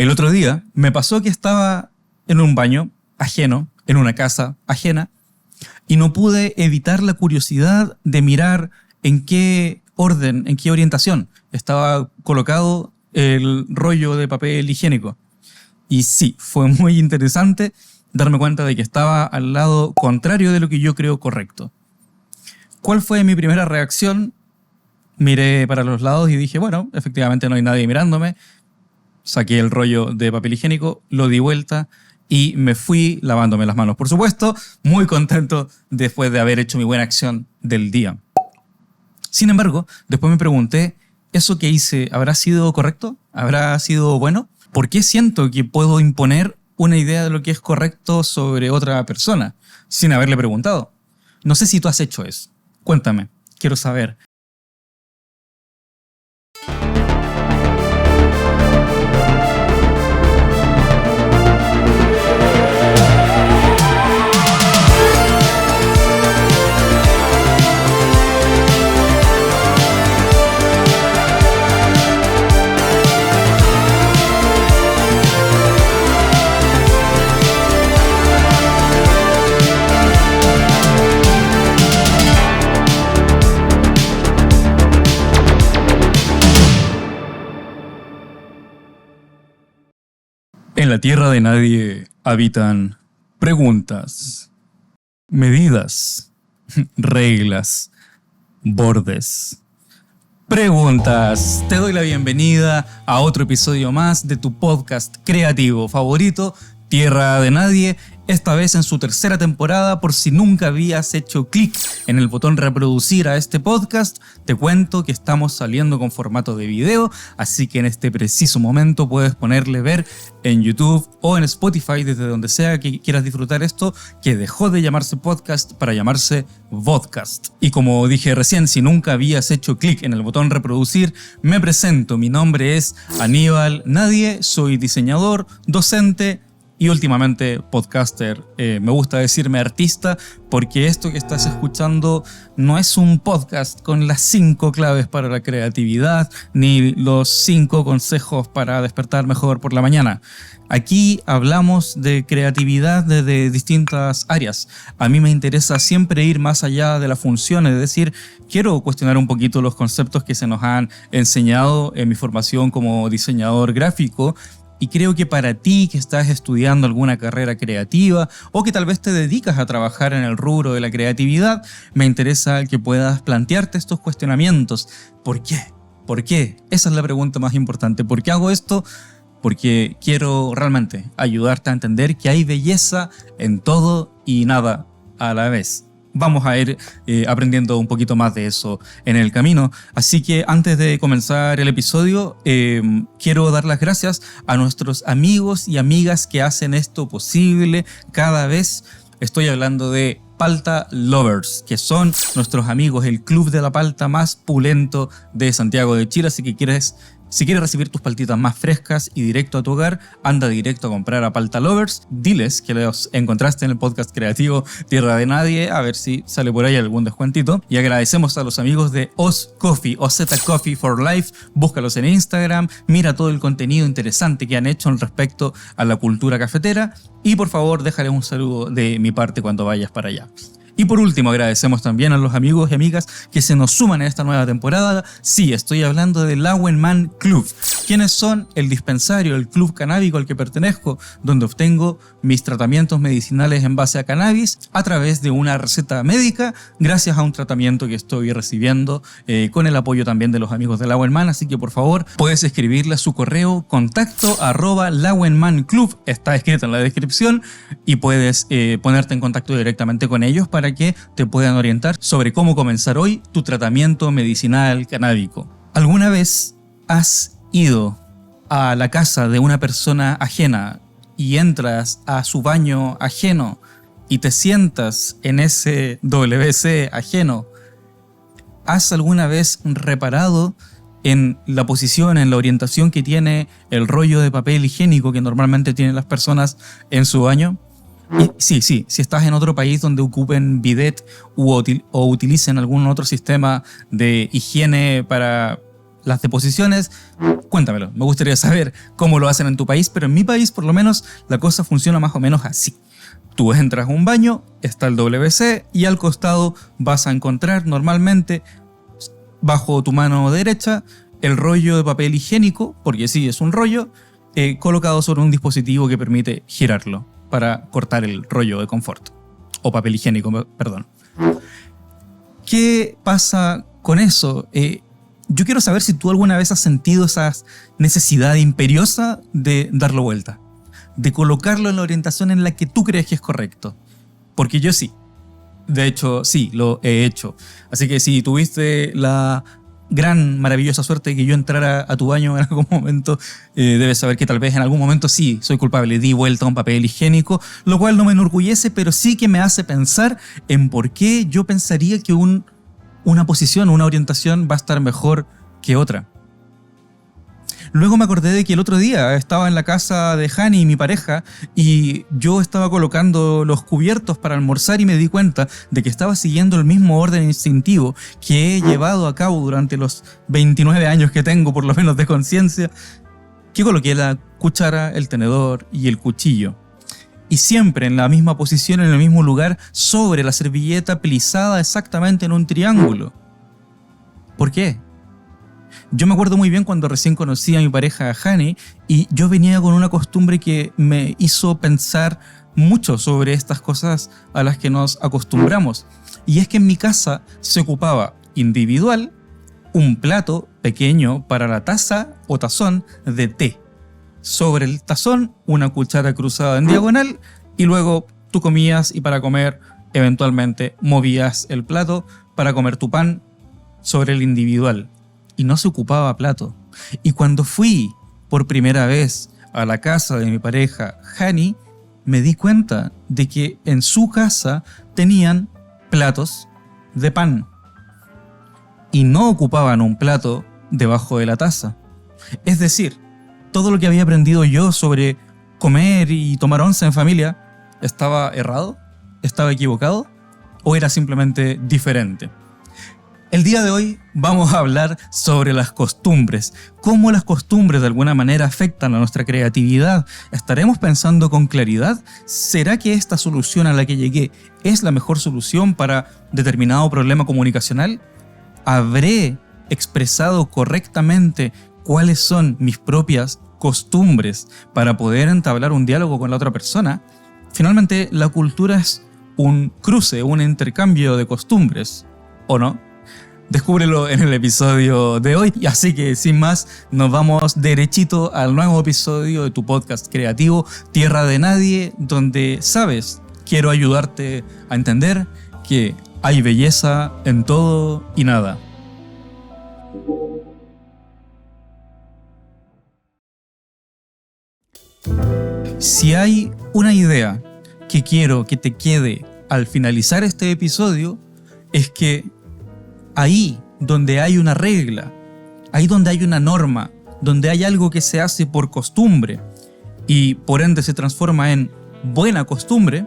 El otro día me pasó que estaba en un baño ajeno, en una casa ajena, y no pude evitar la curiosidad de mirar en qué orden, en qué orientación estaba colocado el rollo de papel higiénico. Y sí, fue muy interesante darme cuenta de que estaba al lado contrario de lo que yo creo correcto. ¿Cuál fue mi primera reacción? Miré para los lados y dije, bueno, efectivamente no hay nadie mirándome. Saqué el rollo de papel higiénico, lo di vuelta y me fui lavándome las manos. Por supuesto, muy contento después de haber hecho mi buena acción del día. Sin embargo, después me pregunté, ¿eso que hice habrá sido correcto? ¿Habrá sido bueno? ¿Por qué siento que puedo imponer una idea de lo que es correcto sobre otra persona sin haberle preguntado? No sé si tú has hecho eso. Cuéntame, quiero saber. En la tierra de nadie habitan preguntas, medidas, reglas, bordes. Preguntas. Te doy la bienvenida a otro episodio más de tu podcast creativo favorito, Tierra de Nadie. Esta vez en su tercera temporada, por si nunca habías hecho clic en el botón reproducir a este podcast, te cuento que estamos saliendo con formato de video, así que en este preciso momento puedes ponerle ver en YouTube o en Spotify, desde donde sea que quieras disfrutar esto, que dejó de llamarse podcast para llamarse vodcast. Y como dije recién, si nunca habías hecho clic en el botón reproducir, me presento, mi nombre es Aníbal Nadie, soy diseñador, docente, y últimamente podcaster. Me gusta decirme artista porque esto que estás escuchando no es un podcast con las 5 claves para la creatividad ni los 5 consejos para despertar mejor por la mañana. Aquí hablamos de creatividad desde distintas áreas. A mí me interesa siempre ir más allá de la función, es decir, quiero cuestionar un poquito los conceptos que se nos han enseñado en mi formación como diseñador gráfico. Y creo que para ti que estás estudiando alguna carrera creativa o que tal vez te dedicas a trabajar en el rubro de la creatividad, me interesa que puedas plantearte estos cuestionamientos. ¿Por qué? ¿Por qué? Esa es la pregunta más importante. ¿Por qué hago esto? Porque quiero realmente ayudarte a entender que hay belleza en todo y nada a la vez. Vamos a ir aprendiendo un poquito más de eso en el camino. Así que antes de comenzar el episodio, quiero dar las gracias a nuestros amigos y amigas que hacen esto posible cada vez. Estoy hablando de Palta Lovers, que son nuestros amigos, el club de la palta más pulento de Santiago de Chile. Así que si quieres recibir tus paltitas más frescas y directo a tu hogar, anda directo a comprar a Palta Lovers. Diles que los encontraste en el podcast creativo Tierra de Nadie, a ver si sale por ahí algún descuentito. Y agradecemos a los amigos de Oz Coffee, OZ Coffee for Life. Búscalos en Instagram, mira todo el contenido interesante que han hecho en respecto a la cultura cafetera. Y por favor, déjale un saludo de mi parte cuando vayas para allá. Y por último, agradecemos también a los amigos y amigas que se nos suman en esta nueva temporada. Sí, estoy hablando del Lauenman Club. ¿Quiénes son? El dispensario, el club canábico al que pertenezco, donde obtengo mis tratamientos medicinales en base a cannabis a través de una receta médica, gracias a un tratamiento que estoy recibiendo con el apoyo también de los amigos de Lauenman. Así que por favor, puedes escribirle a su correo contacto@lauenmanclub, está escrito en la descripción, y puedes ponerte en contacto directamente con ellos para que te puedan orientar sobre cómo comenzar hoy tu tratamiento medicinal canábico. ¿Alguna vez has ido a la casa de una persona ajena y entras a su baño ajeno y te sientas en ese WC ajeno? ¿Has alguna vez reparado en la posición, en la orientación que tiene el rollo de papel higiénico que normalmente tienen las personas en su baño? Y sí, si estás en otro país donde ocupen bidet o utilicen algún otro sistema de higiene para las deposiciones, cuéntamelo. Me gustaría saber cómo lo hacen en tu país, pero en mi país por lo menos la cosa funciona más o menos así. Tú entras a un baño, está el WC y al costado vas a encontrar normalmente, bajo tu mano derecha, el rollo de papel higiénico, porque sí, es un rollo, colocado sobre un dispositivo que permite girarlo para cortar el rollo de confort. O papel higiénico, perdón. ¿Qué pasa con eso? Yo quiero saber si tú alguna vez has sentido esa necesidad imperiosa de darlo vuelta, de colocarlo en la orientación en la que tú crees que es correcto. Porque yo sí. De hecho, sí, lo he hecho. Así que si tuviste la gran, maravillosa suerte de que yo entrara a tu baño en algún momento, debes saber que tal vez en algún momento sí soy culpable. Di vuelta a un papel higiénico, lo cual no me enorgullece, pero sí que me hace pensar en por qué yo pensaría que una posición o una orientación va a estar mejor que otra. Luego me acordé de que el otro día estaba en la casa de Hani, mi pareja, y yo estaba colocando los cubiertos para almorzar y me di cuenta de que estaba siguiendo el mismo orden instintivo que he llevado a cabo durante los 29 años que tengo, por lo menos, de conciencia, que coloqué la cuchara, el tenedor y el cuchillo. Y siempre en la misma posición, en el mismo lugar, sobre la servilleta plisada exactamente en un triángulo. ¿Por qué? Yo me acuerdo muy bien cuando recién conocí a mi pareja Hani y yo venía con una costumbre que me hizo pensar mucho sobre estas cosas a las que nos acostumbramos. Y es que en mi casa se ocupaba individual un plato pequeño para la taza o tazón de té. Sobre el tazón una cuchara cruzada en diagonal y luego tú comías y para comer eventualmente movías el plato para comer tu pan sobre el individual. Y no se ocupaba plato. Y cuando fui por primera vez a la casa de mi pareja Hani, me di cuenta de que en su casa tenían platos de pan y no ocupaban un plato debajo de la taza. Es decir, todo lo que había aprendido yo sobre comer y tomar once en familia, ¿estaba errado? ¿Estaba equivocado? ¿O era simplemente diferente? El día de hoy vamos a hablar sobre las costumbres, cómo las costumbres de alguna manera afectan a nuestra creatividad. ¿Estaremos pensando con claridad? ¿Será que esta solución a la que llegué es la mejor solución para determinado problema comunicacional? ¿Habré expresado correctamente cuáles son mis propias costumbres para poder entablar un diálogo con la otra persona? Finalmente, la cultura es un cruce, un intercambio de costumbres, ¿o no? Descúbrelo en el episodio de hoy. Y así que sin más, nos vamos derechito al nuevo episodio de tu podcast creativo Tierra de Nadie, donde, sabes, quiero ayudarte a entender que hay belleza en todo y nada. Si hay una idea que quiero que te quede al finalizar este episodio, es que ahí donde hay una regla, ahí donde hay una norma, donde hay algo que se hace por costumbre y por ende se transforma en buena costumbre,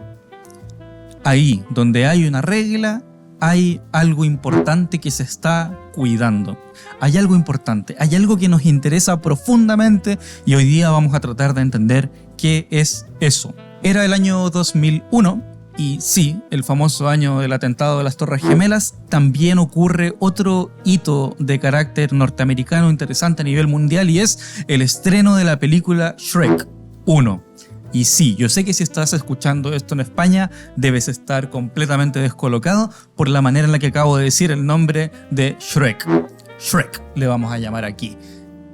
ahí donde hay una regla, hay algo importante que se está cuidando. Hay algo importante, hay algo que nos interesa profundamente y hoy día vamos a tratar de entender qué es eso. Era el año 2001. Y sí, el famoso año del atentado de las Torres Gemelas, también ocurre otro hito de carácter norteamericano interesante a nivel mundial y es el estreno de la película Shrek 1. Y sí, yo sé que si estás escuchando esto en España, debes estar completamente descolocado por la manera en la que acabo de decir el nombre de Shrek. Shrek le vamos a llamar aquí.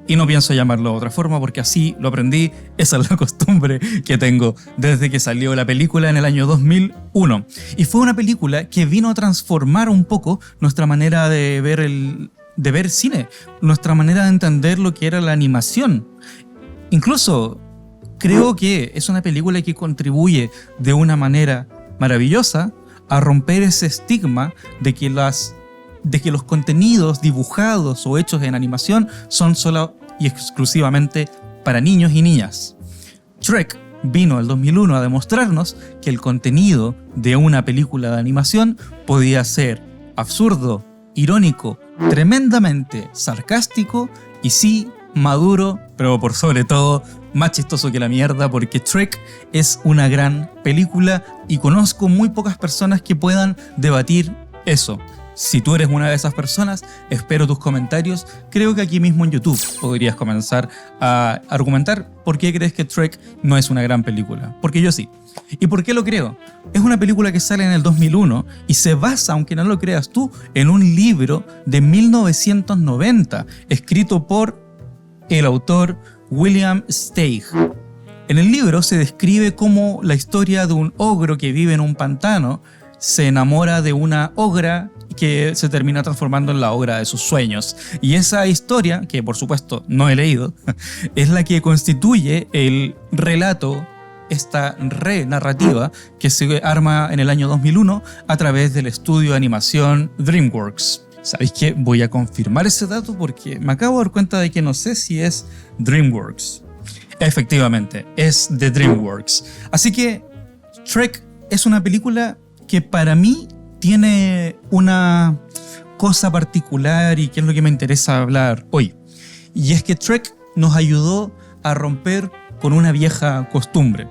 Y no pienso llamarlo de otra forma porque así lo aprendí, esa es la costumbre que tengo desde que salió la película en el año 2001. Y fue una película que vino a transformar un poco nuestra manera de ver cine, nuestra manera de entender lo que era la animación. Incluso creo que es una película que contribuye de una manera maravillosa a romper ese estigma de que los contenidos dibujados o hechos en animación son solo y exclusivamente para niños y niñas. Shrek vino el 2001 a demostrarnos que el contenido de una película de animación podía ser absurdo, irónico, tremendamente sarcástico y sí, maduro, pero por sobre todo más chistoso que la mierda, porque Shrek es una gran película y conozco muy pocas personas que puedan debatir eso. Si tú eres una de esas personas, espero tus comentarios. Creo que aquí mismo en YouTube podrías comenzar a argumentar por qué crees que Shrek no es una gran película. Porque yo sí. ¿Y por qué lo creo? Es una película que sale en el 2001 y se basa, aunque no lo creas tú, en un libro de 1990, escrito por el autor William Steig. En el libro se describe cómo la historia de un ogro que vive en un pantano se enamora de una ogra que se termina transformando en la ogra de sus sueños. Y esa historia, que por supuesto no he leído, es la que constituye el relato, esta narrativa que se arma en el año 2001 a través del estudio de animación DreamWorks. ¿Sabéis qué? Voy a confirmar ese dato porque me acabo de dar cuenta de que no sé si es DreamWorks. Efectivamente, es de DreamWorks. Así que Shrek es una película que para mí tiene una cosa particular y que es lo que me interesa hablar hoy. Y es que Shrek nos ayudó a romper con una vieja costumbre.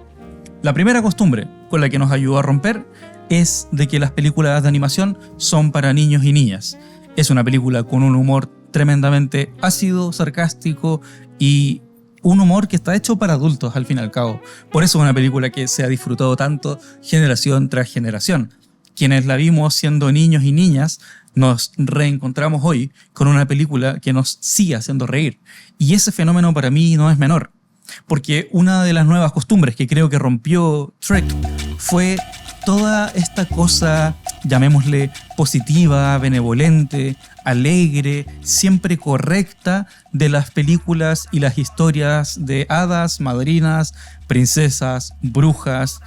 La primera costumbre con la que nos ayudó a romper es de que las películas de animación son para niños y niñas. Es una película con un humor tremendamente ácido, sarcástico y un humor que está hecho para adultos al fin y al cabo. Por eso es una película que se ha disfrutado tanto generación tras generación. Quienes la vimos siendo niños y niñas nos reencontramos hoy con una película que nos sigue haciendo reír. Y ese fenómeno para mí no es menor. Porque una de las nuevas costumbres que creo que rompió Shrek fue toda esta cosa, llamémosle positiva, benevolente, alegre, siempre correcta de las películas y las historias de hadas, madrinas, princesas, brujas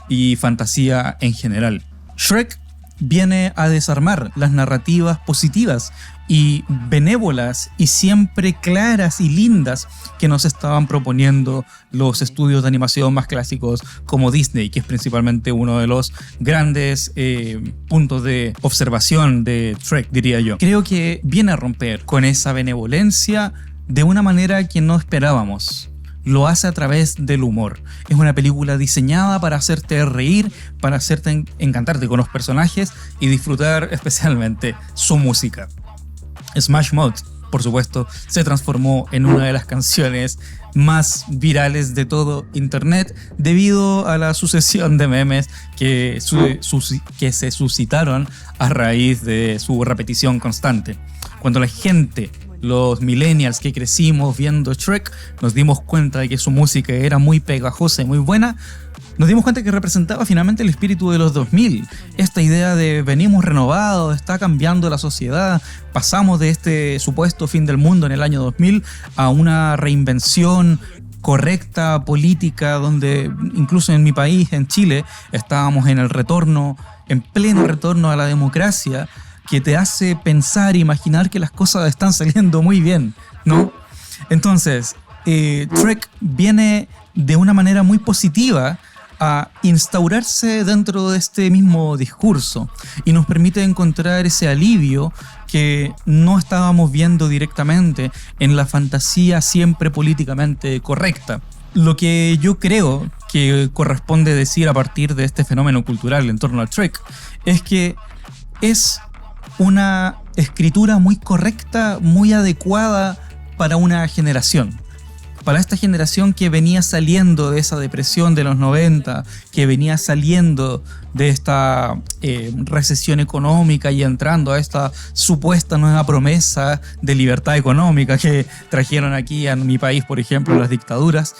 y fantasía en general. Shrek viene a desarmar las narrativas positivas y benévolas y siempre claras y lindas que nos estaban proponiendo los estudios de animación más clásicos como Disney, que es principalmente uno de los grandes puntos de observación de Shrek, diría yo. Creo que viene a romper con esa benevolencia de una manera que no esperábamos. Lo hace a través del humor. Es una película diseñada para hacerte reír, para hacerte encantarte con los personajes y disfrutar especialmente su música. Smash Mouth, por supuesto, se transformó en una de las canciones más virales de todo internet debido a la sucesión de memes que se suscitaron a raíz de su repetición constante. Cuando la gente, los millennials que crecimos viendo Shrek, nos dimos cuenta de que su música era muy pegajosa y muy buena, nos dimos cuenta que representaba finalmente el espíritu de los 2000. Esta idea de venimos renovados, está cambiando la sociedad, pasamos de este supuesto fin del mundo en el año 2000 a una reinvención correcta, política, donde incluso en mi país, en Chile, estábamos en el retorno, en pleno retorno a la democracia, que te hace pensar e imaginar que las cosas están saliendo muy bien, ¿no? Entonces, Shrek viene de una manera muy positiva a instaurarse dentro de este mismo discurso y nos permite encontrar ese alivio que no estábamos viendo directamente en la fantasía siempre políticamente correcta. Lo que yo creo que corresponde decir a partir de este fenómeno cultural en torno a Shrek es que es una escritura muy correcta, muy adecuada para una generación. Para esta generación que venía saliendo de esa depresión de los 90, que venía saliendo de esta recesión económica y entrando a esta supuesta nueva promesa de libertad económica que trajeron aquí a mi país, por ejemplo, las dictaduras,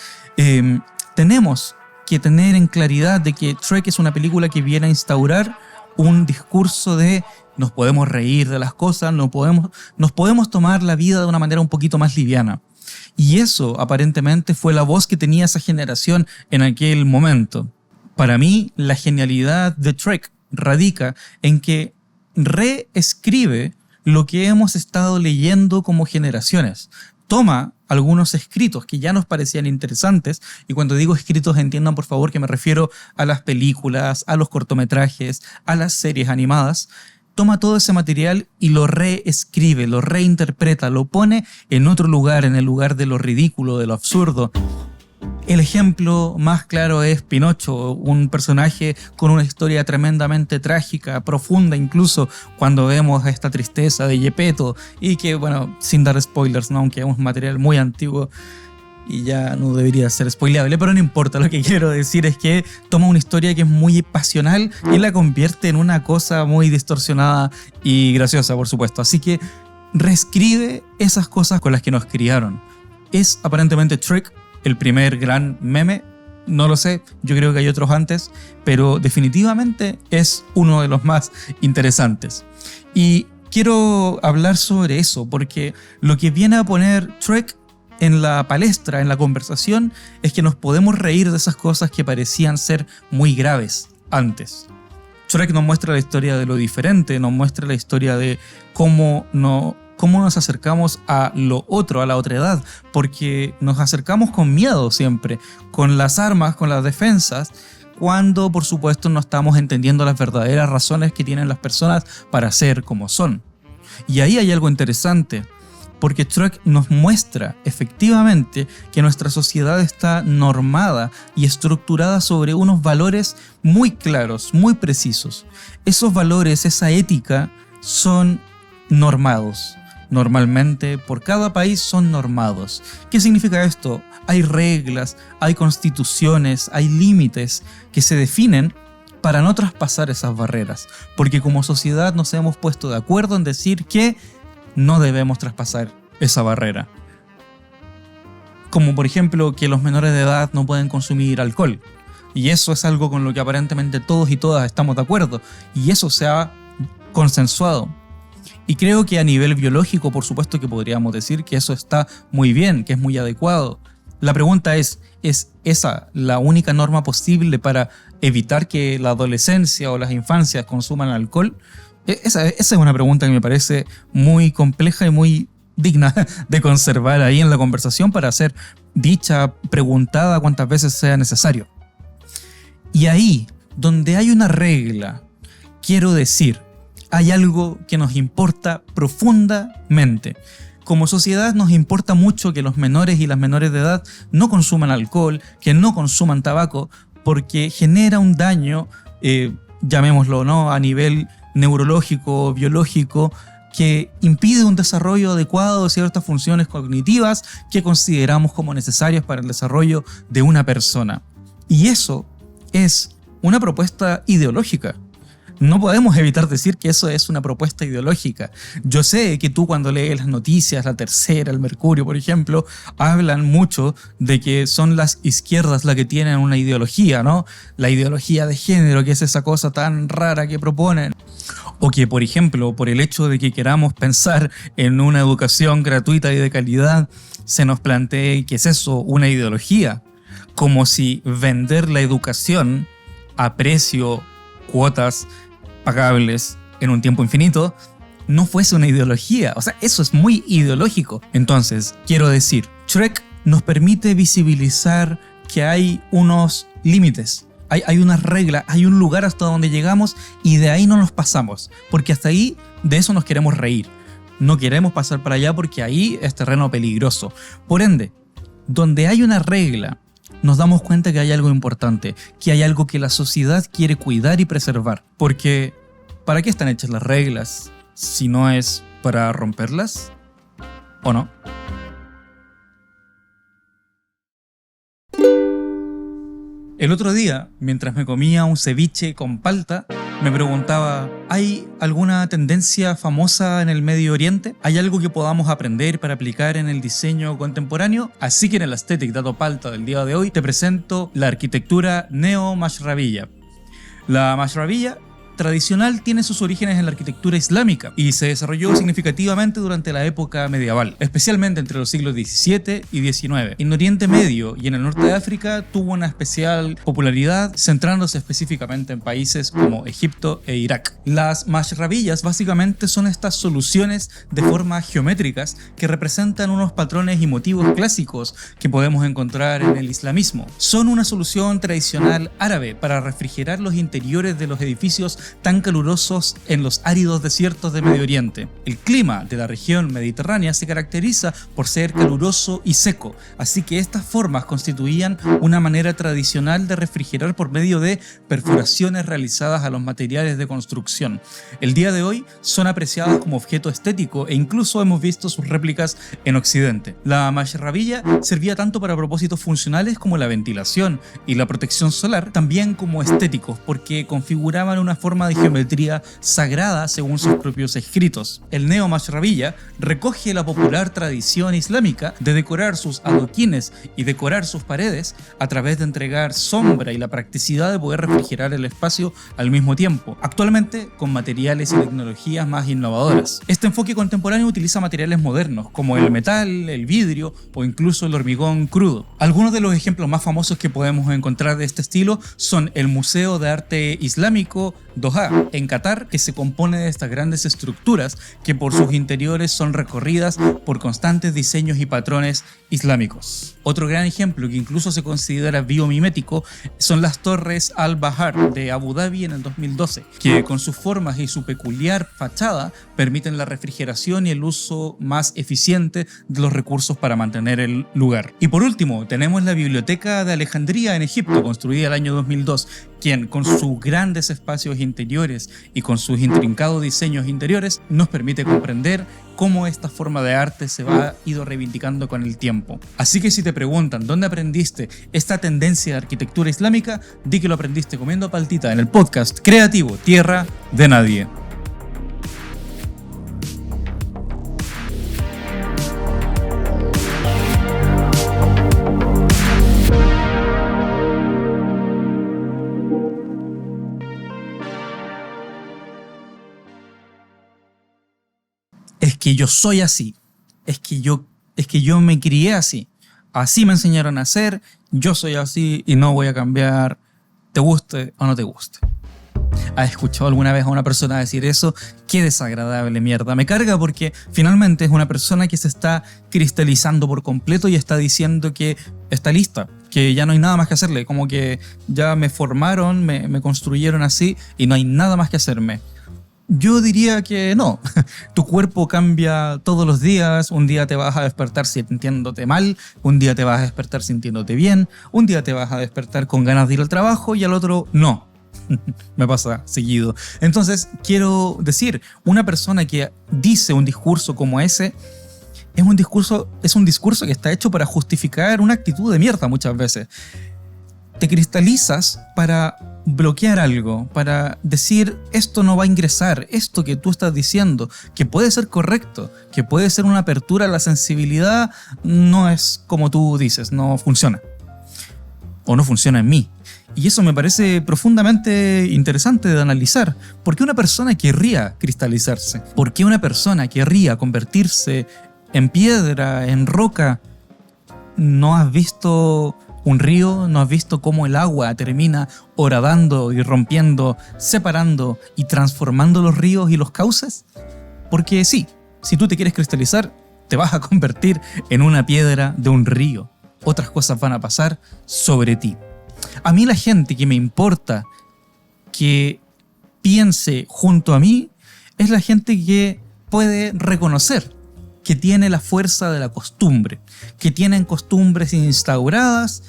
tenemos que tener en claridad de que Shrek es una película que viene a instaurar un discurso de nos podemos reír de las cosas, nos podemos tomar la vida de una manera un poquito más liviana. Y eso aparentemente fue la voz que tenía esa generación en aquel momento. Para mí, la genialidad de Shrek radica en que reescribe lo que hemos estado leyendo como generaciones. Toma algunos escritos que ya nos parecían interesantes, y cuando digo escritos entiendan por favor que me refiero a las películas, a los cortometrajes, a las series animadas, toma todo ese material y lo reescribe, lo reinterpreta, lo pone en otro lugar, en el lugar de lo ridículo, de lo absurdo. El ejemplo más claro es Pinocho, un personaje con una historia tremendamente trágica, profunda incluso, cuando vemos esta tristeza de Geppetto y que, bueno, sin dar spoilers, ¿no? Aunque es un material muy antiguo y ya no debería ser spoileable, pero no importa, lo que quiero decir es que toma una historia que es muy pasional y la convierte en una cosa muy distorsionada y graciosa, por supuesto. Así que reescribe esas cosas con las que nos criaron. Es aparentemente Shrek el primer gran meme, no lo sé, yo creo que hay otros antes, pero definitivamente es uno de los más interesantes. Y quiero hablar sobre eso, porque lo que viene a poner Shrek en la palestra, en la conversación, es que nos podemos reír de esas cosas que parecían ser muy graves antes. Shrek nos muestra la historia de lo diferente, nos muestra la historia de cómo nos acercamos a lo otro, a la otredad, porque nos acercamos con miedo siempre, con las armas, con las defensas, cuando por supuesto no estamos entendiendo las verdaderas razones que tienen las personas para ser como son. Y ahí hay algo interesante, porque Shrek nos muestra efectivamente que nuestra sociedad está normada y estructurada sobre unos valores muy claros, muy precisos. Esos valores, esa ética, son normados. Normalmente por cada país son normados. ¿Qué significa esto? Hay reglas, hay constituciones, hay límites que se definen para no traspasar esas barreras, porque como sociedad nos hemos puesto de acuerdo en decir que no debemos traspasar esa barrera. Como por ejemplo que los menores de edad no pueden consumir alcohol, y eso es algo con lo que aparentemente todos y todas estamos de acuerdo, y eso se ha consensuado. Y creo que a nivel biológico, por supuesto que podríamos decir que eso está muy bien, que es muy adecuado. La pregunta ¿es esa la única norma posible para evitar que la adolescencia o las infancias consuman alcohol? Esa es una pregunta que me parece muy compleja y muy digna de conservar ahí en la conversación para ser dicha, preguntada cuantas veces sea necesario. Y ahí, donde hay una regla, quiero decir, hay algo que nos importa profundamente. Como sociedad nos importa mucho que los menores y las menores de edad no consuman alcohol, que no consuman tabaco, porque genera un daño, llamémoslo, ¿no?, a nivel neurológico, biológico, que impide un desarrollo adecuado de ciertas funciones cognitivas que consideramos como necesarias para el desarrollo de una persona. Y eso es una propuesta ideológica. No podemos evitar decir que eso es una propuesta ideológica. Yo sé que tú cuando lees las noticias, La Tercera, El Mercurio, por ejemplo, hablan mucho de que son las izquierdas las que tienen una ideología, ¿no? La ideología de género, que es esa cosa tan rara que proponen. O que, por ejemplo, por el hecho de que queramos pensar en una educación gratuita y de calidad, se nos plantee que es eso, una ideología. Como si vender la educación a precio, cuotas pagables en un tiempo infinito no fuese una ideología. O sea, eso es muy ideológico. Entonces, quiero decir, Shrek nos permite visibilizar que hay unos límites, hay una regla, hay un lugar hasta donde llegamos y de ahí no nos pasamos, porque hasta ahí de eso nos queremos reír. No queremos pasar para allá porque ahí es terreno peligroso. Por ende, donde hay una regla, nos damos cuenta que hay algo importante, que hay algo que la sociedad quiere cuidar y preservar. Porque, ¿para qué están hechas las reglas si no es para romperlas? ¿O no? El otro día, mientras me comía un ceviche con palta, me preguntaba, ¿hay alguna tendencia famosa en el Medio Oriente? ¿Hay algo que podamos aprender para aplicar en el diseño contemporáneo? Así que en el Aesthetic Dato Palta del día de hoy te presento la arquitectura neo-mashrabiya. La mashrabiya tradicional tiene sus orígenes en la arquitectura islámica y se desarrolló significativamente durante la época medieval, especialmente entre los siglos XVII y XIX. En Oriente Medio y en el norte de África tuvo una especial popularidad, centrándose específicamente en países como Egipto e Irak. Las mashrabiyas básicamente son estas soluciones de formas geométricas que representan unos patrones y motivos clásicos que podemos encontrar en el islamismo. Son una solución tradicional árabe para refrigerar los interiores de los edificios tan calurosos en los áridos desiertos de Medio Oriente. El clima de la región mediterránea se caracteriza por ser caluroso y seco, así que estas formas constituían una manera tradicional de refrigerar por medio de perforaciones realizadas a los materiales de construcción. El día de hoy son apreciadas como objeto estético e incluso hemos visto sus réplicas en Occidente. La mashrabiyya servía tanto para propósitos funcionales como la ventilación y la protección solar, también como estéticos, porque configuraban una forma de geometría sagrada según sus propios escritos. El neo-mashrabiyya recoge la popular tradición islámica de decorar sus adoquines y decorar sus paredes a través de entregar sombra y la practicidad de poder refrigerar el espacio al mismo tiempo, actualmente con materiales y tecnologías más innovadoras. Este enfoque contemporáneo utiliza materiales modernos como el metal, el vidrio o incluso el hormigón crudo. Algunos de los ejemplos más famosos que podemos encontrar de este estilo son el Museo de Arte Islámico Doha en Qatar, que se compone de estas grandes estructuras que por sus interiores son recorridas por constantes diseños y patrones islámicos. Otro gran ejemplo que incluso se considera biomimético son las torres Al-Bahar de Abu Dhabi en el 2012, que con sus formas y su peculiar fachada permiten la refrigeración y el uso más eficiente de los recursos para mantener el lugar. Y por último, tenemos la Biblioteca de Alejandría en Egipto, construida el año 2002, quien con sus grandes espacios interiores y con sus intrincados diseños interiores nos permite comprender cómo esta forma de arte se va ido reivindicando con el tiempo. Así que si te preguntan dónde aprendiste esta tendencia de arquitectura islámica, di que lo aprendiste comiendo paltita en el podcast creativo Tierra de Nadie. Es que yo soy así, es que yo me crié así me enseñaron a hacer, yo soy así y no voy a cambiar, te guste o no te guste. ¿Has escuchado alguna vez a una persona decir eso? Qué desagradable mierda, me carga porque finalmente es una persona que se está cristalizando por completo y está diciendo que está lista, que ya no hay nada más que hacerle, como que ya me formaron, me construyeron así y no hay nada más que hacerme. Yo diría que no. Tu cuerpo cambia todos los días. Un día te vas a despertar sintiéndote mal, un día te vas a despertar sintiéndote bien, un día te vas a despertar con ganas de ir al trabajo y al otro no. Me pasa seguido. Entonces, quiero decir, una persona que dice un discurso como ese es un discurso que está hecho para justificar una actitud de mierda muchas veces. Te cristalizas para bloquear algo, para decir esto no va a ingresar, esto que tú estás diciendo, que puede ser correcto, que puede ser una apertura a la sensibilidad, no es como tú dices, no funciona. O no funciona en mí. Y eso me parece profundamente interesante de analizar. ¿Por qué una persona querría cristalizarse? ¿Por qué una persona querría convertirse en piedra, en roca? ¿No has visto un río? ¿No has visto cómo el agua termina horadando y rompiendo, separando y transformando los ríos y los cauces? Porque sí, si tú te quieres cristalizar, te vas a convertir en una piedra de un río. Otras cosas van a pasar sobre ti. A mí la gente que me importa que piense junto a mí es la gente que puede reconocer que tiene la fuerza de la costumbre, que tienen costumbres instauradas,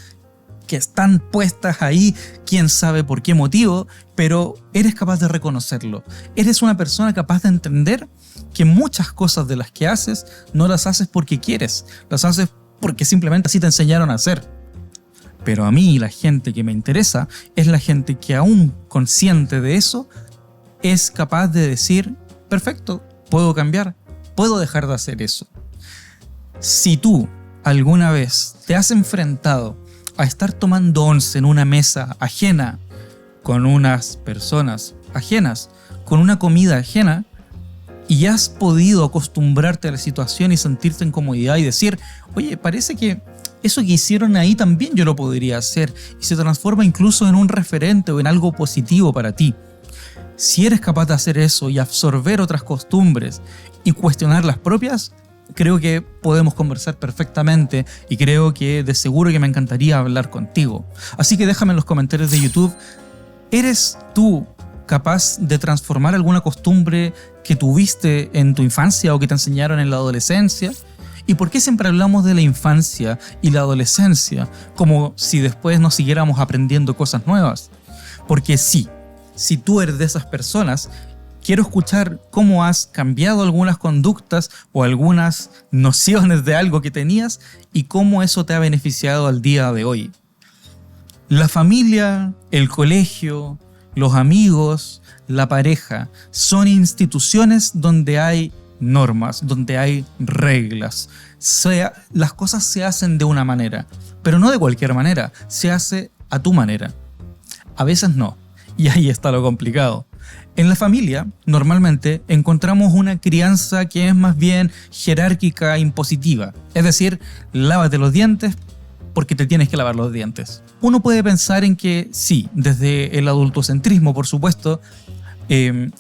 que están puestas ahí, quién sabe por qué motivo, pero eres capaz de reconocerlo. Eres una persona capaz de entender que muchas cosas de las que haces no las haces porque quieres, las haces porque simplemente así te enseñaron a hacer. Pero a mí la gente que me interesa es la gente que aún consciente de eso es capaz de decir, perfecto, puedo cambiar, puedo dejar de hacer eso. Si tú alguna vez te has enfrentado a estar tomando once en una mesa ajena, con unas personas ajenas, con una comida ajena, y has podido acostumbrarte a la situación y sentirte en comodidad y decir, oye, parece que eso que hicieron ahí también yo lo podría hacer, y se transforma incluso en un referente o en algo positivo para ti. Si eres capaz de hacer eso y absorber otras costumbres y cuestionar las propias, creo que podemos conversar perfectamente y creo que de seguro que me encantaría hablar contigo. Así que déjame en los comentarios de YouTube, ¿eres tú capaz de transformar alguna costumbre que tuviste en tu infancia o que te enseñaron en la adolescencia? ¿Y por qué siempre hablamos de la infancia y la adolescencia como si después no siguiéramos aprendiendo cosas nuevas? Porque sí, si tú eres de esas personas, quiero escuchar cómo has cambiado algunas conductas o algunas nociones de algo que tenías y cómo eso te ha beneficiado al día de hoy. La familia, el colegio, los amigos, la pareja, son instituciones donde hay normas, donde hay reglas. Las cosas se hacen de una manera, pero no de cualquier manera, se hace a tu manera. A veces no, y ahí está lo complicado. En la familia, normalmente, encontramos una crianza que es más bien jerárquica e impositiva. Es decir, lávate los dientes porque te tienes que lavar los dientes. Uno puede pensar en que sí, desde el adultocentrismo, por supuesto,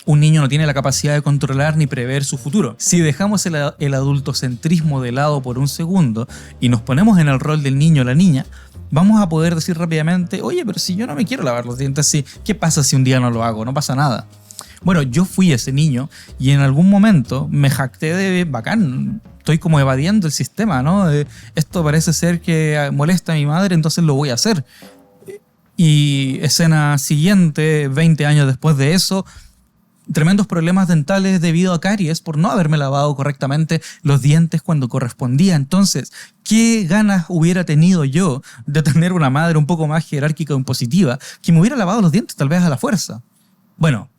un niño no tiene la capacidad de controlar ni prever su futuro. Si dejamos el adultocentrismo de lado por un segundo y nos ponemos en el rol del niño o la niña, vamos a poder decir rápidamente, oye, pero si yo no me quiero lavar los dientes, ¿sí? ¿Qué pasa si un día no lo hago? No pasa nada. Bueno, yo fui ese niño y en algún momento me jacté de bacán. Estoy como evadiendo el sistema, ¿no? Esto parece ser que molesta a mi madre, entonces lo voy a hacer. Y escena siguiente, 20 años después de eso, tremendos problemas dentales debido a caries por no haberme lavado correctamente los dientes cuando correspondía. Entonces, ¿qué ganas hubiera tenido yo de tener una madre un poco más jerárquica o impositiva que me hubiera lavado los dientes tal vez a la fuerza? Bueno,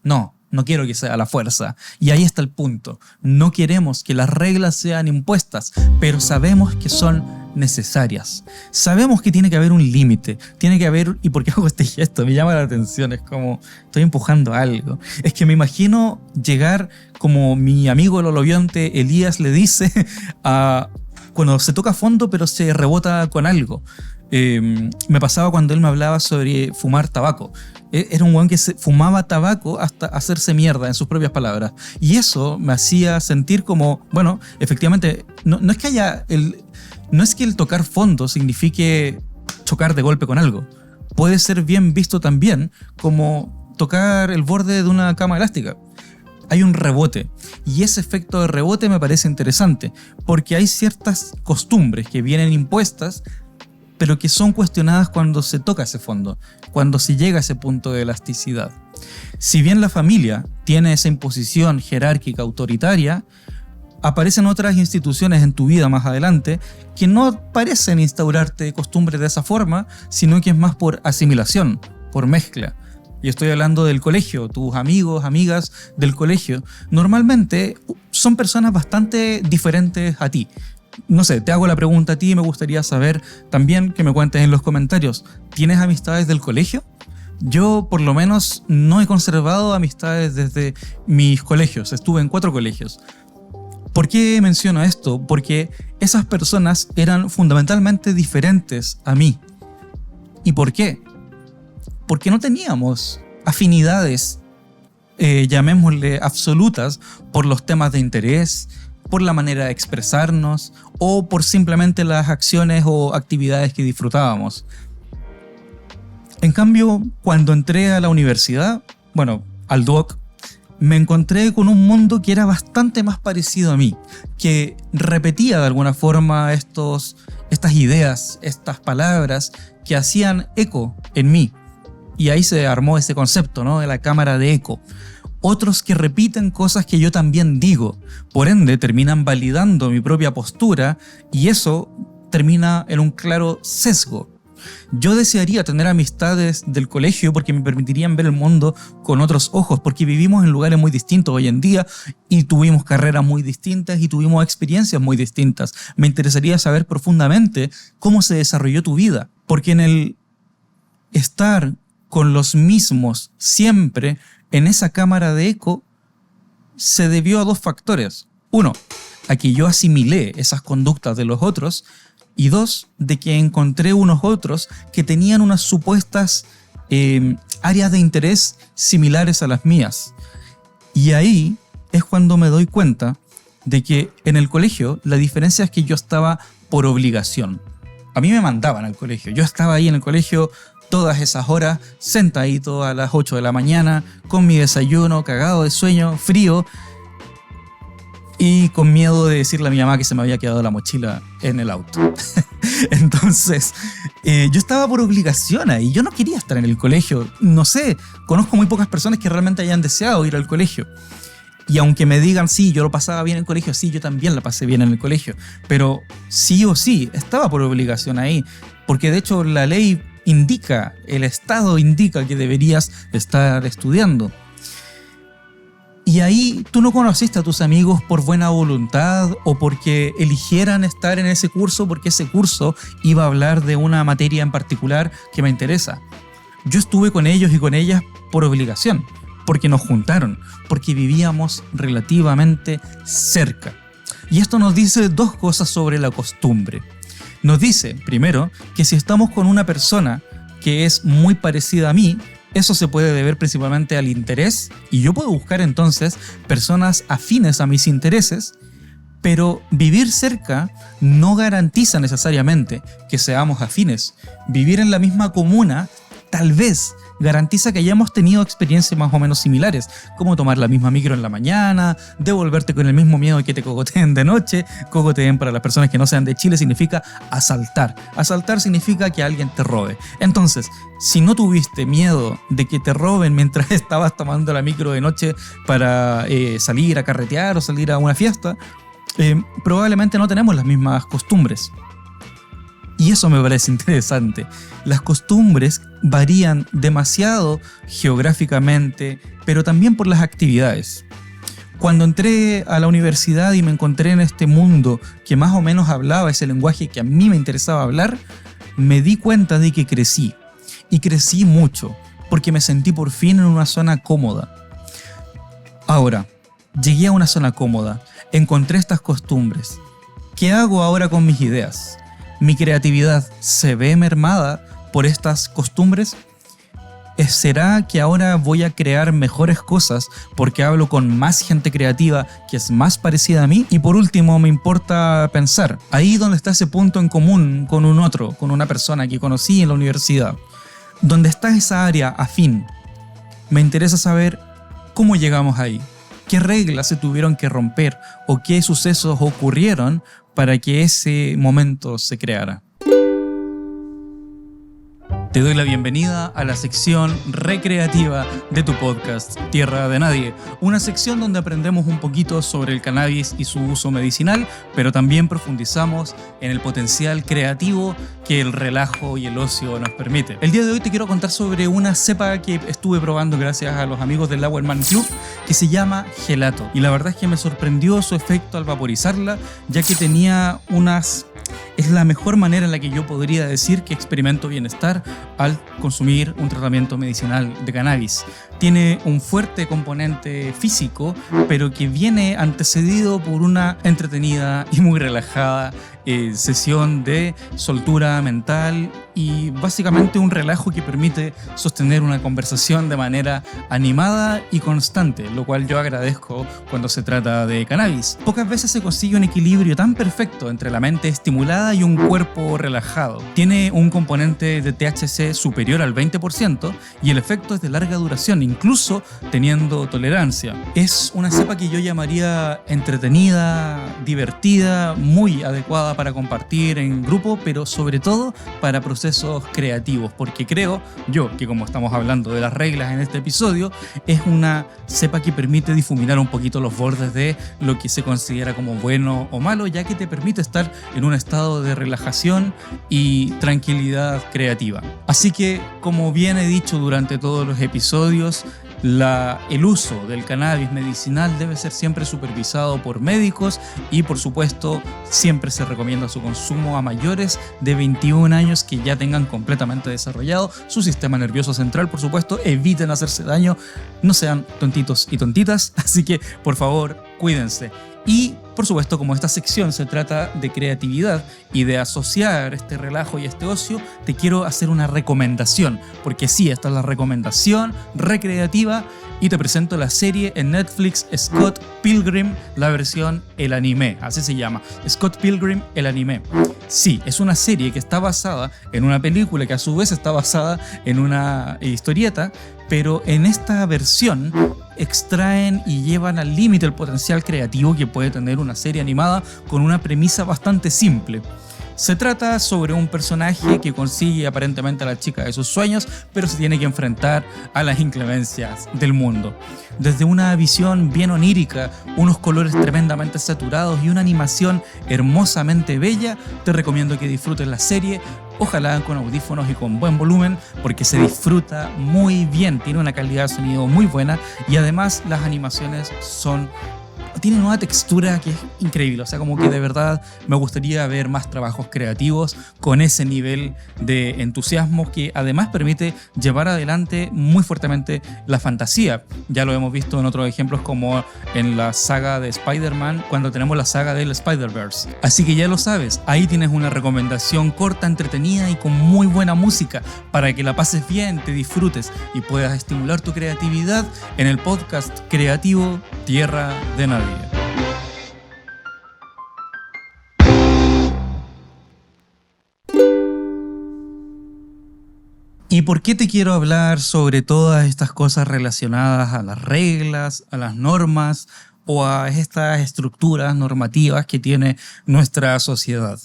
no quiero que sea a la fuerza. Y ahí está el punto. No queremos que las reglas sean impuestas, pero sabemos que son necesarias. Sabemos que tiene que haber un límite. Tiene que haber... ¿Y por qué hago este gesto? Me llama la atención. Es como... estoy empujando algo. Es que me imagino llegar como mi amigo el holobionte Elías le dice a... cuando se toca fondo pero se rebota con algo. Me pasaba cuando él me hablaba sobre fumar tabaco. Era un weón que fumaba tabaco hasta hacerse mierda, en sus propias palabras. Y eso me hacía sentir como, bueno, efectivamente, no es que haya no es que el tocar fondo signifique chocar de golpe con algo. Puede ser bien visto también como tocar el borde de una cama elástica. Hay un rebote, y ese efecto de rebote me parece interesante, porque hay ciertas costumbres que vienen impuestas, pero que son cuestionadas cuando se toca ese fondo, cuando se llega a ese punto de elasticidad. Si bien la familia tiene esa imposición jerárquica autoritaria, aparecen otras instituciones en tu vida más adelante que no parecen instaurarte costumbres de esa forma, sino que es más por asimilación, por mezcla. Y estoy hablando del colegio. Tus amigos, amigas del colegio, normalmente son personas bastante diferentes a ti. No sé, te hago la pregunta a ti y me gustaría saber también que me cuentes en los comentarios. ¿Tienes amistades del colegio? Yo, por lo menos, no he conservado amistades desde mis colegios. Estuve en 4 colegios. ¿Por qué menciono esto? Porque esas personas eran fundamentalmente diferentes a mí. ¿Y por qué? Porque no teníamos afinidades, llamémosle absolutas, por los temas de interés, por la manera de expresarnos o por simplemente las acciones o actividades que disfrutábamos. En cambio, cuando entré a la universidad, bueno, al DUOC, me encontré con un mundo que era bastante más parecido a mí, que repetía de alguna forma estas ideas, estas palabras que hacían eco en mí. Y ahí se armó ese concepto, ¿no?, de la cámara de eco. Otros que repiten cosas que yo también digo, por ende terminan validando mi propia postura y eso termina en un claro sesgo. Yo desearía tener amistades del colegio porque me permitirían ver el mundo con otros ojos, porque vivimos en lugares muy distintos hoy en día y tuvimos carreras muy distintas y tuvimos experiencias muy distintas. Me interesaría saber profundamente cómo se desarrolló tu vida, porque en el estar con los mismos siempre en esa cámara de eco se debió a 2 factores. 1, a que yo asimilé esas conductas de los otros, y 2, de que encontré unos otros que tenían unas supuestas áreas de interés similares a las mías. Y ahí es cuando me doy cuenta de que en el colegio la diferencia es que yo estaba por obligación. A mí me mandaban al colegio. Yo estaba ahí en el colegio todas esas horas sentadito a las 8 de la mañana con mi desayuno, cagado de sueño, frío y con miedo de decirle a mi mamá que se me había quedado la mochila en el auto. Entonces, yo estaba por obligación ahí, yo no quería estar en el colegio. No sé, conozco muy pocas personas que realmente hayan deseado ir al colegio. Y aunque me digan, sí, yo lo pasaba bien en el colegio, sí, yo también la pasé bien en el colegio. Pero sí o sí, estaba por obligación ahí. Porque de hecho la ley indica, el Estado indica que deberías estar estudiando. Y ahí tú no conociste a tus amigos por buena voluntad o porque eligieran estar en ese curso porque ese curso iba a hablar de una materia en particular que me interesa. Yo estuve con ellos y con ellas por obligación, porque nos juntaron, porque vivíamos relativamente cerca. Y esto nos dice dos cosas sobre la costumbre. Nos dice, primero, que si estamos con una persona que es muy parecida a mí, eso se puede deber principalmente al interés y yo puedo buscar entonces personas afines a mis intereses, pero vivir cerca no garantiza necesariamente que seamos afines. Vivir en la misma comuna tal vez garantiza que hayamos tenido experiencias más o menos similares, como tomar la misma micro en la mañana, devolverte con el mismo miedo de que te cogoteen de noche. Cogoteen, para las personas que no sean de Chile, significa asaltar. Asaltar significa que alguien te robe. Entonces, si no tuviste miedo de que te roben mientras estabas tomando la micro de noche para salir a carretear o salir a una fiesta, probablemente no tenemos las mismas costumbres. Y eso me parece interesante. Las costumbres varían demasiado geográficamente, pero también por las actividades. Cuando entré a la universidad y me encontré en este mundo que más o menos hablaba ese lenguaje que a mí me interesaba hablar, me di cuenta de que crecí. Y crecí mucho, porque me sentí por fin en una zona cómoda. Ahora, llegué a una zona cómoda, encontré estas costumbres. ¿Qué hago ahora con mis ideas? ¿Mi creatividad se ve mermada por estas costumbres? ¿Será que ahora voy a crear mejores cosas porque hablo con más gente creativa que es más parecida a mí? Y por último, me importa pensar, ahí donde está ese punto en común con un otro, con una persona que conocí en la universidad, donde está esa área afín, me interesa saber cómo llegamos ahí, qué reglas se tuvieron que romper o qué sucesos ocurrieron para que ese momento se creara. Te doy la bienvenida a la sección recreativa de tu podcast Tierra de Nadie, una sección donde aprendemos un poquito sobre el cannabis y su uso medicinal, pero también profundizamos en el potencial creativo que el relajo y el ocio nos permite. El día de hoy te quiero contar sobre una cepa que estuve probando gracias a los amigos del Lauerman Club, que se llama Gelato. Y la verdad es que me sorprendió su efecto al vaporizarla, ya que tenía unas... Es la mejor manera en la que yo podría decir que experimento bienestar al consumir un tratamiento medicinal de cannabis. Tiene un fuerte componente físico, pero que viene antecedido por una entretenida y muy relajada sesión de soltura mental y básicamente un relajo que permite sostener una conversación de manera animada y constante, lo cual yo agradezco cuando se trata de cannabis. Pocas veces se consigue un equilibrio tan perfecto entre la mente estimulada y un cuerpo relajado. Tiene un componente de THC superior al 20% y el efecto es de larga duración, incluso teniendo tolerancia. Es una cepa que yo llamaría entretenida, divertida, muy adecuada para compartir en grupo, pero sobre todo para procesos creativos, porque creo yo que, como estamos hablando de las reglas en este episodio, es una cepa que permite difuminar un poquito los bordes de lo que se considera como bueno o malo, ya que te permite estar en un estado de relajación y tranquilidad creativa. Así que, como bien he dicho durante todos los episodios, el uso del cannabis medicinal debe ser siempre supervisado por médicos y, por supuesto, siempre se recomienda su consumo a mayores de 21 años que ya tengan completamente desarrollado su sistema nervioso central. Por supuesto, eviten hacerse daño, no sean tontitos y tontitas, así que por favor cuídense. Y, por supuesto, como esta sección se trata de creatividad y de asociar este relajo y este ocio, te quiero hacer una recomendación, porque sí, esta es la recomendación recreativa y te presento la serie en Netflix Scott Pilgrim, la versión el anime, así se llama, Scott Pilgrim el anime. Sí, es una serie que está basada en una película que a su vez está basada en una historieta, pero en esta versión extraen y llevan al límite el potencial creativo que puede tener una serie animada con una premisa bastante simple. Se trata sobre un personaje que consigue aparentemente a la chica de sus sueños, pero se tiene que enfrentar a las inclemencias del mundo. Desde una visión bien onírica, unos colores tremendamente saturados y una animación hermosamente bella, te recomiendo que disfrutes la serie, ojalá con audífonos y con buen volumen, porque se disfruta muy bien, tiene una calidad de sonido muy buena y además las animaciones tienen una textura que es increíble, o sea, como que de verdad me gustaría ver más trabajos creativos con ese nivel de entusiasmo que además permite llevar adelante muy fuertemente la fantasía. Ya lo hemos visto en otros ejemplos como en la saga de Spider-Man, cuando tenemos la saga del Spider-Verse. Así que ya lo sabes, ahí tienes una recomendación corta, entretenida y con muy buena música para que la pases bien, te disfrutes y puedas estimular tu creatividad en el podcast creativo Tierra de Nadie. ¿Y por qué te quiero hablar sobre todas estas cosas relacionadas a las reglas, a las normas o a estas estructuras normativas que tiene nuestra sociedad?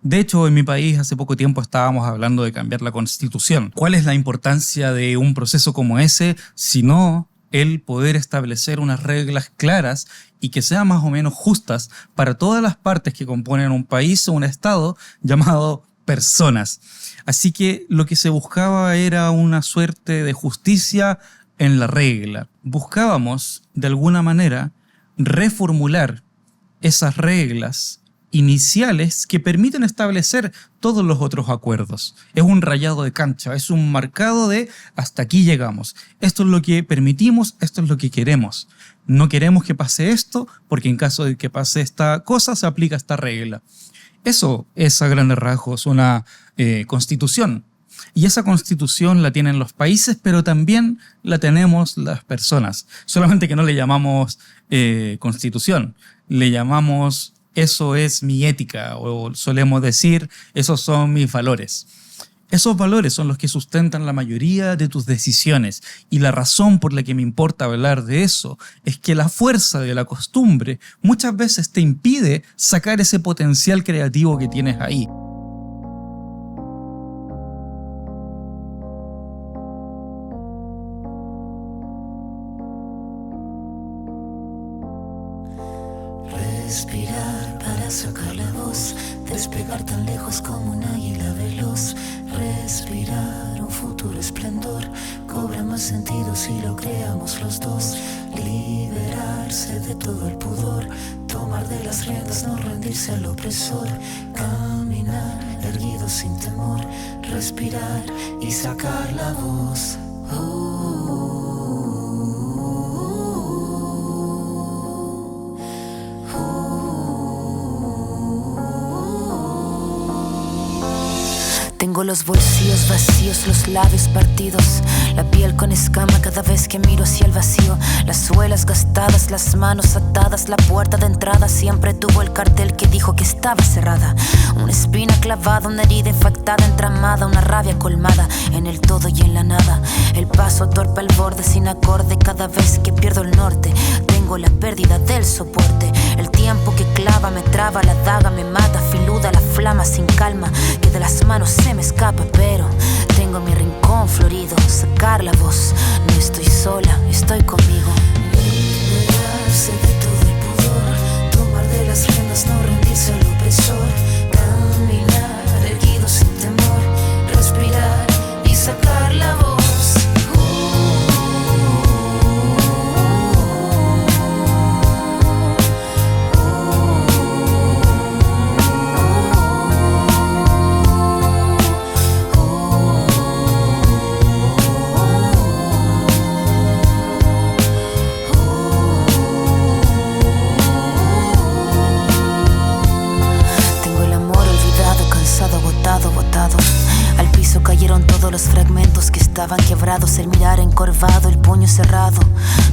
De hecho, en mi país hace poco tiempo estábamos hablando de cambiar la Constitución. ¿Cuál es la importancia de un proceso como ese, si no el poder establecer unas reglas claras y que sean más o menos justas para todas las partes que componen un país o un estado llamado personas? Así que lo que se buscaba era una suerte de justicia en la regla. Buscábamos, de alguna manera, reformular esas reglas iniciales que permiten establecer todos los otros acuerdos. Es un rayado de cancha, es un marcado de hasta aquí llegamos. Esto es lo que permitimos, esto es lo que queremos. No queremos que pase esto porque en caso de que pase esta cosa se aplica esta regla. Eso es a grandes rasgos una constitución. Y esa constitución la tienen los países, pero también la tenemos las personas. Solamente que no le llamamos constitución, le llamamos eso es mi ética, o solemos decir esos son mis valores. Esos valores son los que sustentan la mayoría de tus decisiones y la razón por la que me importa hablar de eso es que la fuerza de la costumbre muchas veces te impide sacar ese potencial creativo que tienes ahí. Respirar para sacar la voz, despegar tan lejos como un águila veloz. Respirar un futuro esplendor, cobra más sentido si lo creamos los dos. Liberarse de todo el pudor, tomar de las riendas, no rendirse al opresor. Caminar erguido sin temor, respirar y sacar la voz. Tengo los bolsillos vacíos, los labios partidos, la piel con escama cada vez que miro hacia el vacío. Las suelas gastadas, las manos atadas, la puerta de entrada siempre tuvo el cartel que dijo que estaba cerrada. Una espina clavada, una herida infectada, entramada, una rabia colmada en el todo y en la nada. El paso torpe al borde sin acorde cada vez que pierdo el norte. Tengo la pérdida del soporte, el tiempo que clava me traba, la daga me mata, filuda la flama sin calma que de las manos se me escapa, pero tengo mi rincón florido, sacar la voz, no estoy sola, estoy conmigo. Liberarse de todo el pudor, tomar de las riendas, no rendirse al opresor. Caminar erguido sin temor, respirar y sacar la voz. lados que estaban quebrados, el mirar encorvado, el puño cerrado.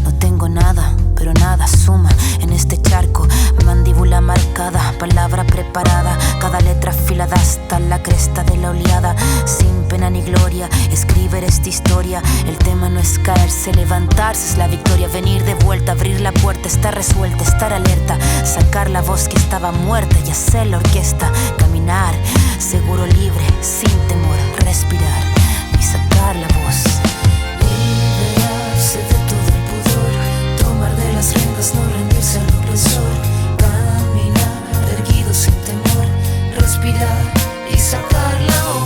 No tengo nada, pero nada suma en este charco. Mandíbula marcada, palabra preparada, cada letra afilada hasta la cresta de la oleada. Sin pena ni gloria, escribir esta historia. El tema no es caerse, levantarse es la victoria. Venir de vuelta, abrir la puerta, estar resuelta, estar alerta, sacar la voz que estaba muerta y hacer la orquesta. Caminar, seguro, libre, sin temor, respirar y sacar la voz. Liberarse de todo el pudor, tomar de las riendas, no rendirse al opresor. Caminar, erguido sin temor, respirar y sacar la voz.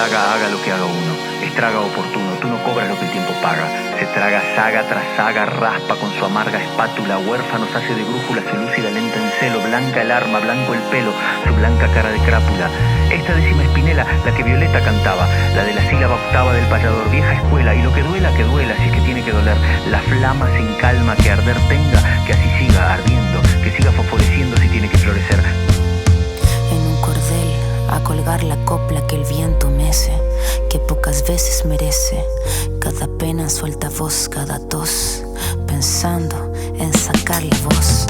Haga lo que haga uno, estraga oportuno, tú no cobras lo que el tiempo paga. Se traga saga tras saga, raspa con su amarga espátula, huérfanos hace de brújula, se lúcida lenta en celo, blanca el arma, blanco el pelo, su blanca cara de crápula. Esta décima espinela, la que Violeta cantaba, la de la sílaba octava del payador, vieja escuela, y lo que duela, si es que tiene que doler, la flama sin calma que arder tenga, que así siga ardiendo, que siga fosforeciendo si tiene que florecer. En un cordel, a colgar la copla que el viento mece, que pocas veces merece. Cada pena suelta voz, cada tos, pensando en sacar la voz.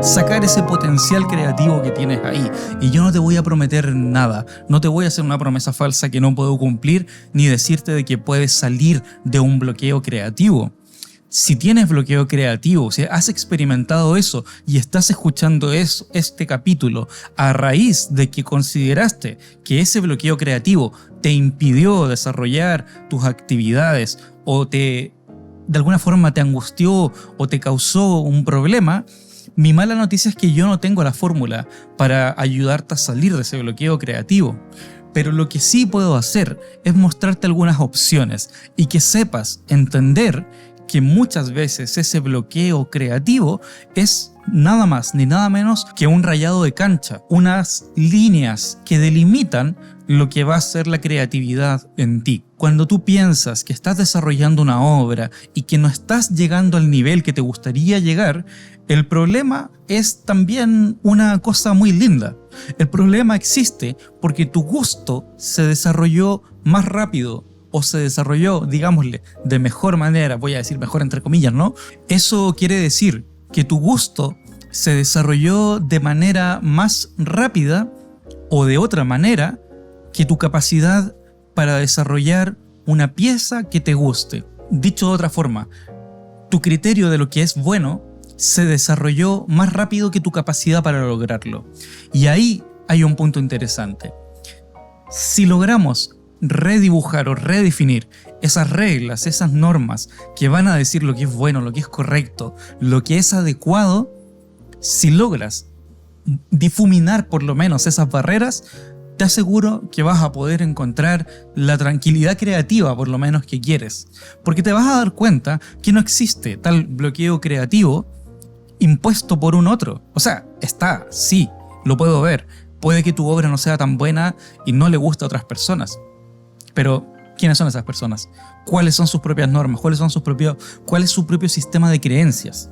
Sacar ese potencial creativo que tienes ahí. Y yo no te voy a prometer nada, no te voy a hacer una promesa falsa que no puedo cumplir, ni decirte de que puedes salir de un bloqueo creativo. Si tienes bloqueo creativo, si has experimentado eso y estás escuchando este capítulo a raíz de que consideraste que ese bloqueo creativo te impidió desarrollar tus actividades o de alguna forma te angustió o te causó un problema, mi mala noticia es que yo no tengo la fórmula para ayudarte a salir de ese bloqueo creativo. Pero lo que sí puedo hacer es mostrarte algunas opciones y que sepas entender que muchas veces ese bloqueo creativo es nada más ni nada menos que un rayado de cancha, unas líneas que delimitan lo que va a ser la creatividad en ti. Cuando tú piensas que estás desarrollando una obra y que no estás llegando al nivel que te gustaría llegar, el problema es también una cosa muy linda. El problema existe porque tu gusto se desarrolló más rápido o se desarrolló, digámosle, de mejor manera, voy a decir mejor entre comillas, ¿no? Eso quiere decir que tu gusto se desarrolló de manera más rápida o de otra manera que tu capacidad para desarrollar una pieza que te guste. Dicho de otra forma, tu criterio de lo que es bueno se desarrolló más rápido que tu capacidad para lograrlo. Y ahí hay un punto interesante. Si logramos redibujar o redefinir esas reglas, esas normas que van a decir lo que es bueno, lo que es correcto, lo que es adecuado, si logras difuminar por lo menos esas barreras, te aseguro que vas a poder encontrar la tranquilidad creativa por lo menos que quieres. Porque te vas a dar cuenta que no existe tal bloqueo creativo impuesto por un otro. O sea, está, sí, lo puedo ver. Puede que tu obra no sea tan buena y no le guste a otras personas. Pero, ¿quiénes son esas personas? ¿Cuáles son sus propias normas? ¿Cuál es su propio sistema de creencias?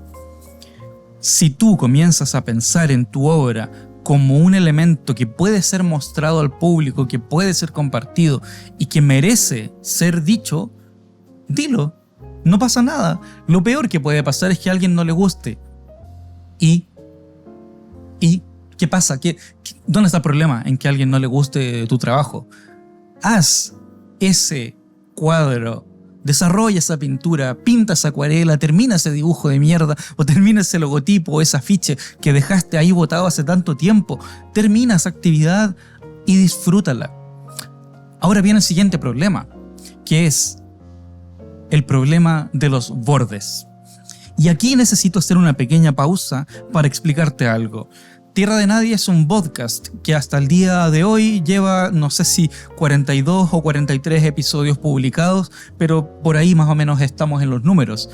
Si tú comienzas a pensar en tu obra como un elemento que puede ser mostrado al público, que puede ser compartido y que merece ser dicho, dilo. No pasa nada. Lo peor que puede pasar es que a alguien no le guste. ¿Y qué pasa? ¿Dónde está el problema en que a alguien no le guste tu trabajo? Haz ese cuadro, desarrolla esa pintura, pinta esa acuarela, termina ese dibujo de mierda o termina ese logotipo o ese afiche que dejaste ahí botado hace tanto tiempo. Termina esa actividad y disfrútala. Ahora viene el siguiente problema, que es el problema de los bordes. Y aquí necesito hacer una pequeña pausa para explicarte algo. Tierra de Nadie es un podcast que hasta el día de hoy lleva, no sé si 42 o 43 episodios publicados, pero por ahí más o menos estamos en los números.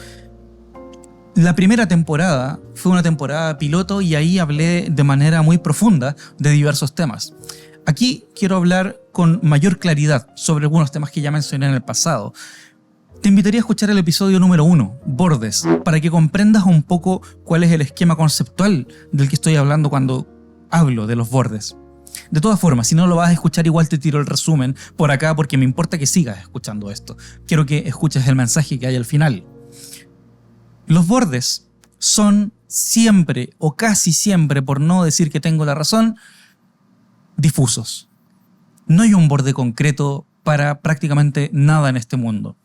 La primera temporada fue una temporada piloto y ahí hablé de manera muy profunda de diversos temas. Aquí quiero hablar con mayor claridad sobre algunos temas que ya mencioné en el pasado. Te invitaría a escuchar el episodio número 1, Bordes, para que comprendas un poco cuál es el esquema conceptual del que estoy hablando cuando hablo de los bordes. De todas formas, si no lo vas a escuchar, igual te tiro el resumen por acá porque me importa que sigas escuchando esto. Quiero que escuches el mensaje que hay al final. Los bordes son siempre, o casi siempre, por no decir que tengo la razón, difusos. No hay un borde concreto para prácticamente nada en este mundo.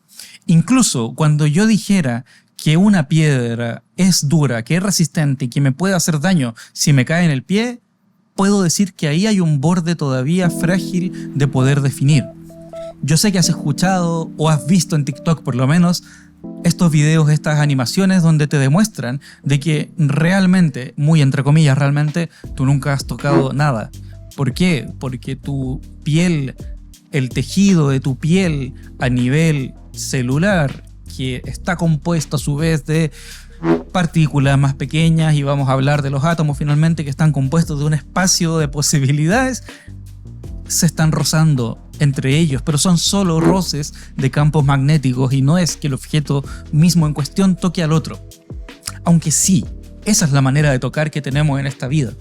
Incluso cuando yo dijera que una piedra es dura, que es resistente y que me puede hacer daño si me cae en el pie, puedo decir que ahí hay un borde todavía frágil de poder definir. Yo sé que has escuchado o has visto en TikTok por lo menos estos videos, estas animaciones donde te demuestran de que realmente, muy entre comillas realmente, tú nunca has tocado nada. ¿Por qué? Porque tu piel, el tejido de tu piel a nivel celular, que está compuesto a su vez de partículas más pequeñas, y vamos a hablar de los átomos finalmente, que están compuestos de un espacio de posibilidades, se están rozando entre ellos, pero son solo roces de campos magnéticos y no es que el objeto mismo en cuestión toque al otro. Aunque sí, esa es la manera de tocar que tenemos en esta vida.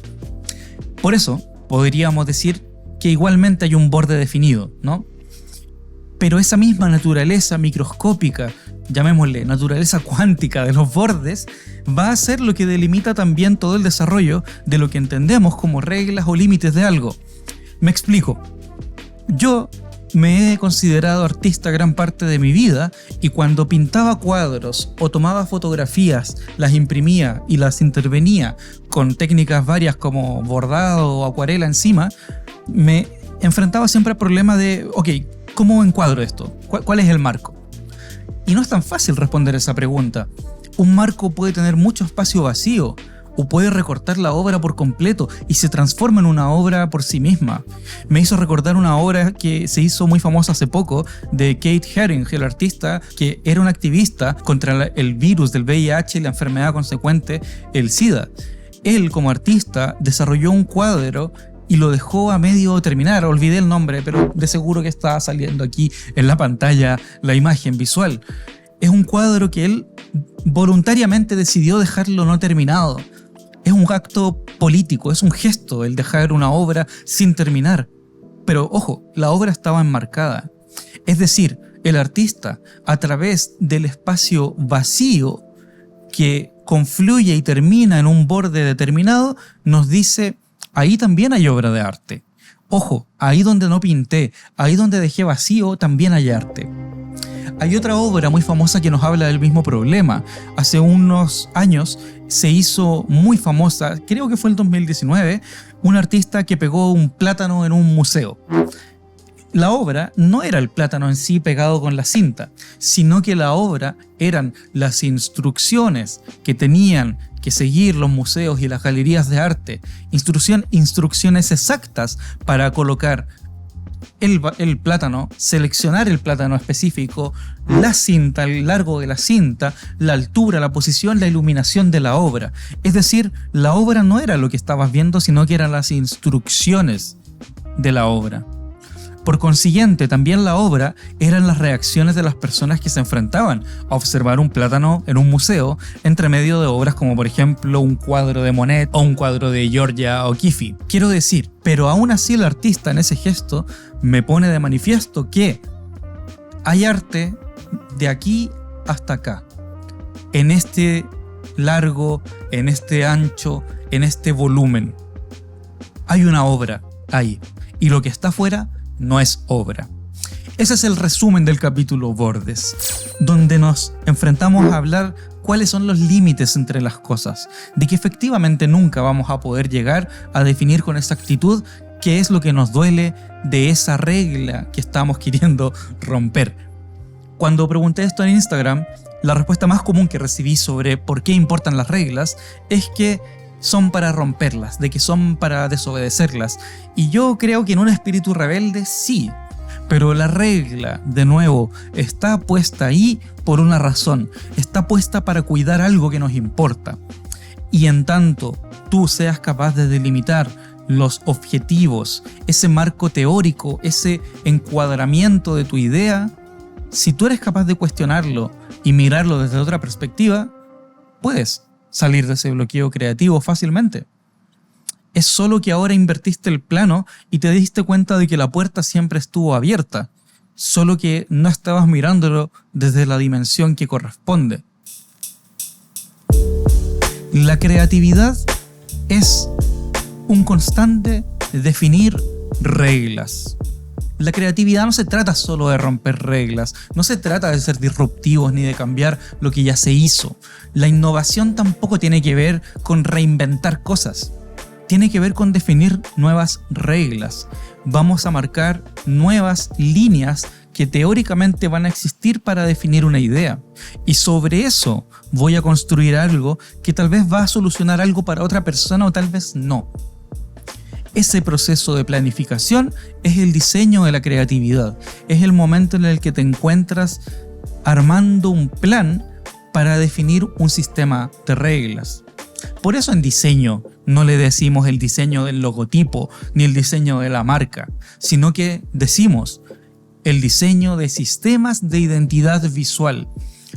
Por eso podríamos decir que igualmente hay un borde definido, ¿no? Pero esa misma naturaleza microscópica, llamémosle naturaleza cuántica de los bordes, va a ser lo que delimita también todo el desarrollo de lo que entendemos como reglas o límites de algo. Me explico. Yo me he considerado artista gran parte de mi vida y cuando pintaba cuadros o tomaba fotografías, las imprimía y las intervenía con técnicas varias como bordado o acuarela encima, me enfrentaba siempre al problema de, ok, ¿cómo encuadro esto? ¿Cuál es el marco? Y no es tan fácil responder esa pregunta. Un marco puede tener mucho espacio vacío o puede recortar la obra por completo y se transforma en una obra por sí misma. Me hizo recordar una obra que se hizo muy famosa hace poco de Kate Haring, el artista que era un activista contra el virus del VIH y la enfermedad consecuente, el SIDA. Él, como artista, desarrolló un cuadro y lo dejó a medio terminar. Olvidé el nombre, pero de seguro que está saliendo aquí en la pantalla la imagen visual. Es un cuadro que él voluntariamente decidió dejarlo no terminado. Es un acto político, es un gesto el dejar una obra sin terminar. Pero ojo, la obra estaba enmarcada. Es decir, el artista, a través del espacio vacío que confluye y termina en un borde determinado, nos dice: ahí también hay obra de arte. Ojo, ahí donde no pinté, ahí donde dejé vacío, también hay arte. Hay otra obra muy famosa que nos habla del mismo problema. Hace unos años se hizo muy famosa, creo que fue el 2019, un artista que pegó un plátano en un museo. La obra no era el plátano en sí pegado con la cinta, sino que la obra eran las instrucciones que tenían que seguir los museos y las galerías de arte, instrucciones exactas para colocar el plátano, seleccionar el plátano específico, la cinta, el largo de la cinta, la altura, la posición, la iluminación de la obra. Es decir, la obra no era lo que estabas viendo, sino que eran las instrucciones de la obra. Por consiguiente, también la obra eran las reacciones de las personas que se enfrentaban a observar un plátano en un museo, entre medio de obras como por ejemplo un cuadro de Monet o un cuadro de Georgia O'Keeffe. Quiero decir, pero aún así el artista en ese gesto me pone de manifiesto que hay arte de aquí hasta acá, en este largo, en este ancho, en este volumen. Hay una obra ahí, y lo que está afuera no es obra. Ese es el resumen del capítulo Bordes, donde nos enfrentamos a hablar cuáles son los límites entre las cosas, de que efectivamente nunca vamos a poder llegar a definir con exactitud qué es lo que nos duele de esa regla que estamos queriendo romper. Cuando pregunté esto en Instagram, la respuesta más común que recibí sobre por qué importan las reglas es que son para romperlas, de que son para desobedecerlas. Y yo creo que en un espíritu rebelde sí, pero la regla, de nuevo, está puesta ahí por una razón. Está puesta para cuidar algo que nos importa. Y en tanto tú seas capaz de delimitar los objetivos, ese marco teórico, ese encuadramiento de tu idea, si tú eres capaz de cuestionarlo y mirarlo desde otra perspectiva, puedes salir de ese bloqueo creativo fácilmente. Es solo que ahora invertiste el plano y te diste cuenta de que la puerta siempre estuvo abierta, solo que no estabas mirándolo desde la dimensión que corresponde. La creatividad es un constante definir reglas. La creatividad no se trata solo de romper reglas, no se trata de ser disruptivos ni de cambiar lo que ya se hizo. La innovación tampoco tiene que ver con reinventar cosas. Tiene que ver con definir nuevas reglas. Vamos a marcar nuevas líneas que teóricamente van a existir para definir una idea. Y sobre eso voy a construir algo que tal vez va a solucionar algo para otra persona o tal vez no. Ese proceso de planificación es el diseño de la creatividad. Es el momento en el que te encuentras armando un plan para definir un sistema de reglas. Por eso en diseño no le decimos el diseño del logotipo ni el diseño de la marca, sino que decimos el diseño de sistemas de identidad visual,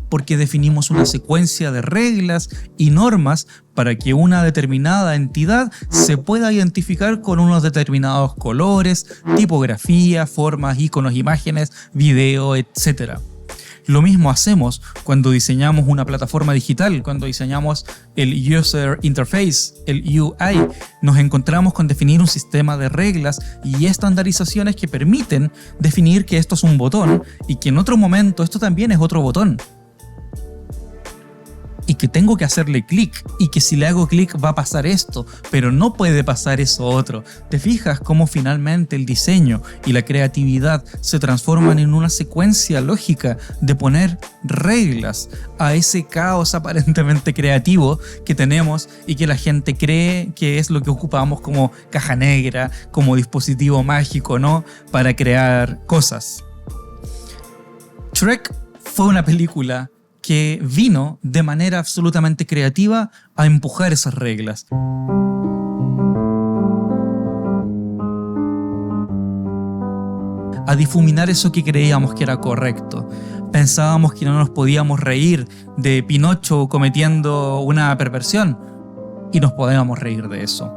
porque definimos una secuencia de reglas y normas para que una determinada entidad se pueda identificar con unos determinados colores, tipografía, formas, iconos, imágenes, video, etc. Lo mismo hacemos cuando diseñamos una plataforma digital, cuando diseñamos el User Interface, el UI. Nos encontramos con definir un sistema de reglas y estandarizaciones que permiten definir que esto es un botón y que en otro momento esto también es otro botón. Y que tengo que hacerle clic y que si le hago clic va a pasar esto, pero no puede pasar eso otro. ¿Te fijas cómo finalmente el diseño y la creatividad se transforman en una secuencia lógica de poner reglas a ese caos aparentemente creativo que tenemos y que la gente cree que es lo que ocupamos como caja negra, como dispositivo mágico, ¿no? Para crear cosas. Shrek fue una película que vino de manera absolutamente creativa a empujar esas reglas. A difuminar eso que creíamos que era correcto. Pensábamos que no nos podíamos reír de Pinocho cometiendo una perversión y nos podíamos reír de eso.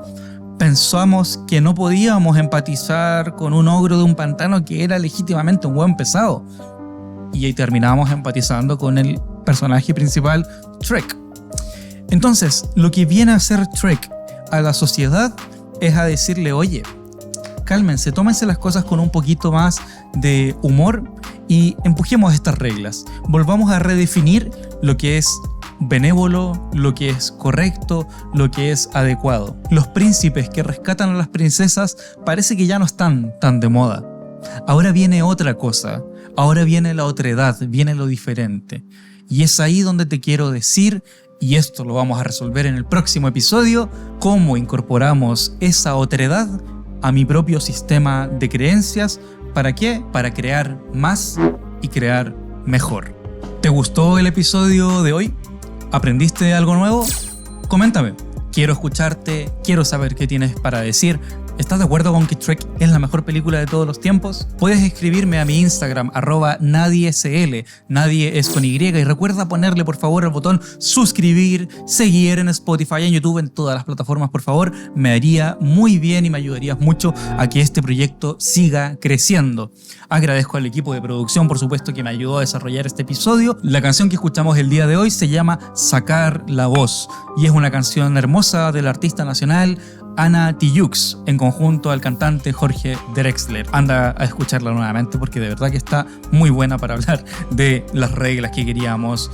Pensamos que no podíamos empatizar con un ogro de un pantano que era legítimamente un buen pesado. Y ahí terminamos empatizando con el personaje principal, Shrek. Entonces, lo que viene a hacer Shrek a la sociedad es a decirle, oye, cálmense, tómense las cosas con un poquito más de humor y empujemos estas reglas. Volvamos a redefinir lo que es benévolo, lo que es correcto, lo que es adecuado. Los príncipes que rescatan a las princesas parece que ya no están tan de moda. Ahora viene otra cosa. Ahora viene la otredad, viene lo diferente. Y es ahí donde te quiero decir, y esto lo vamos a resolver en el próximo episodio, cómo incorporamos esa otredad a mi propio sistema de creencias. ¿Para qué? Para crear más y crear mejor. ¿Te gustó el episodio de hoy? ¿Aprendiste algo nuevo? Coméntame. Quiero escucharte, quiero saber qué tienes para decir. ¿Estás de acuerdo con que Shrek es la mejor película de todos los tiempos? Puedes escribirme a mi Instagram, @nadiesl, nadie es con Y, y recuerda ponerle por favor el botón suscribir, seguir en Spotify, en YouTube, en todas las plataformas, por favor. Me haría muy bien y me ayudarías mucho a que este proyecto siga creciendo. Agradezco al equipo de producción, por supuesto, que me ayudó a desarrollar este episodio. La canción que escuchamos el día de hoy se llama Sacar la Voz y es una canción hermosa del artista nacional Ana Tijoux, en conjunto al cantante Jorge Drexler. Anda a escucharla nuevamente porque de verdad que está muy buena para hablar de las reglas que queríamos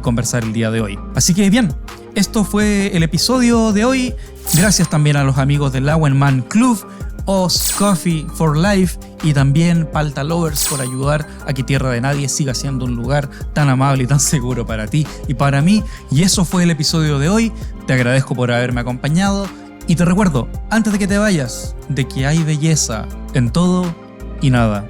conversar el día de hoy. Así que bien, esto fue el episodio de hoy. Gracias también a los amigos del Lauenman Club, Oz Coffee for Life y también Palta Lovers por ayudar a que Tierra de Nadie siga siendo un lugar tan amable y tan seguro para ti y para mí. Y eso fue el episodio de hoy. Te agradezco por haberme acompañado y te recuerdo, antes de que te vayas, de que hay belleza en todo y nada.